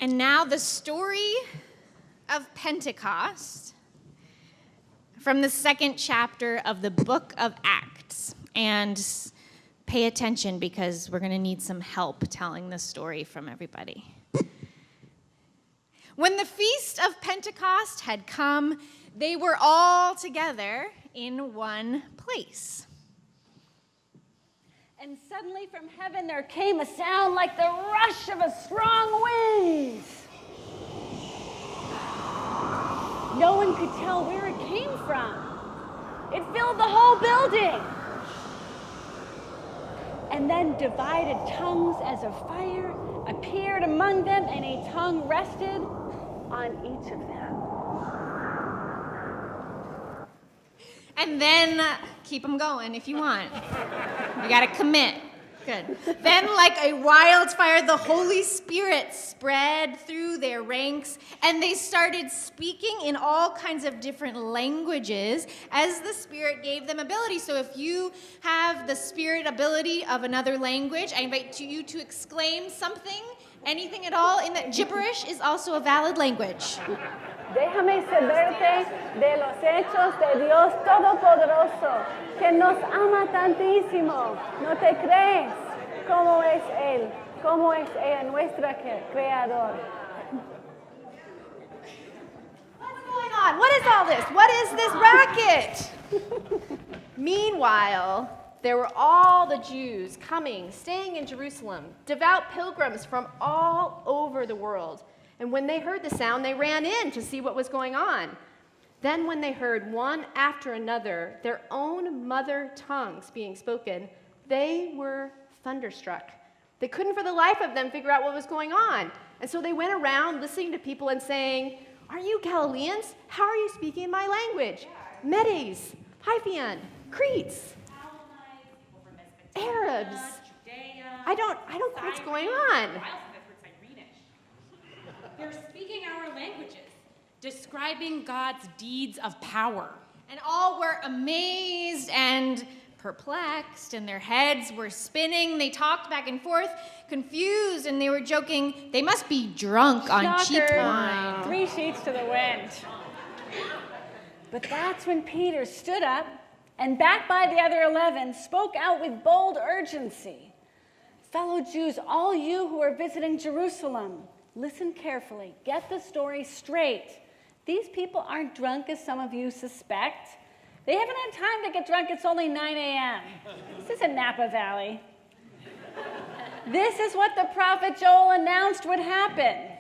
And now the story of Pentecost from the second chapter of the book of Acts. And pay attention because we're going to need some help telling this story from everybody. When the feast of Pentecost had come, they were all together in one place. And suddenly from heaven there came a sound like the rush of a strong wind. No one could tell where it came from. It filled the whole building. And then divided tongues as of fire appeared among them, and a tongue rested on each of them. And then, keep them going if you want. You got to commit. Good. Then, like a wildfire, the Holy Spirit spread through their ranks, and they started speaking in all kinds of different languages as the Spirit gave them ability. So if you have the Spirit ability of another language, I invite you to exclaim something, anything at all, in that gibberish is also a valid language. Déjame saberte de los hechos de Dios Todopoderoso, que nos ama tantísimo. ¿No te crees? ¿Cómo es Él? ¿Cómo es Él, nuestro Creador? What's going on? What is all this? What is this racket? Meanwhile, there were all the Jews coming, staying in Jerusalem, devout pilgrims from all over the world. And when they heard the sound, they ran in to see what was going on. Then when they heard one after another their own mother tongues being spoken, they were thunderstruck. They couldn't for the life of them figure out what was going on. And so they went around listening to people and saying, "Aren't you Galileans? How are you speaking my language? Medes, Pythian, Cretes, Arabs. I don't know what's going on." They're speaking our languages, describing God's deeds of power. And all were amazed and perplexed, and their heads were spinning. They talked back and forth, confused, and they were joking, they must be drunk on cheap wine. 3 sheets to the wind. But that's when Peter stood up and, backed by the other 11, spoke out with bold urgency. "Fellow Jews, all you who are visiting Jerusalem, listen carefully. Get the story straight. These people aren't drunk as some of you suspect. They haven't had time to get drunk. It's only 9 a.m. This isn't Napa Valley. This is what the prophet Joel announced would happen.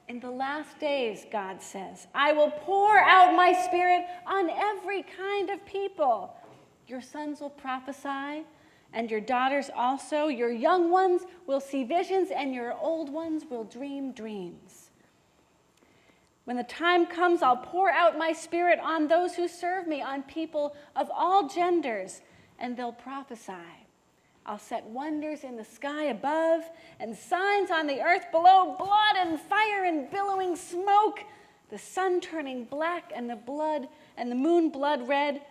In the last days, God says, I will pour out my Spirit on every kind of people. Your sons will prophesy, and your daughters also. Your young ones will see visions, and your old ones will dream dreams. When the time comes, I'll pour out my Spirit on those who serve me, on people of all genders, and they'll prophesy. I'll set wonders in the sky above and signs on the earth below, blood and fire and billowing smoke, the sun turning black and the moon blood red,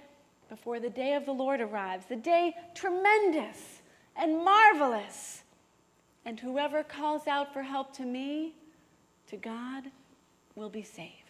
before the day of the Lord arrives, the day tremendous and marvelous. And whoever calls out for help to me, to God, will be saved."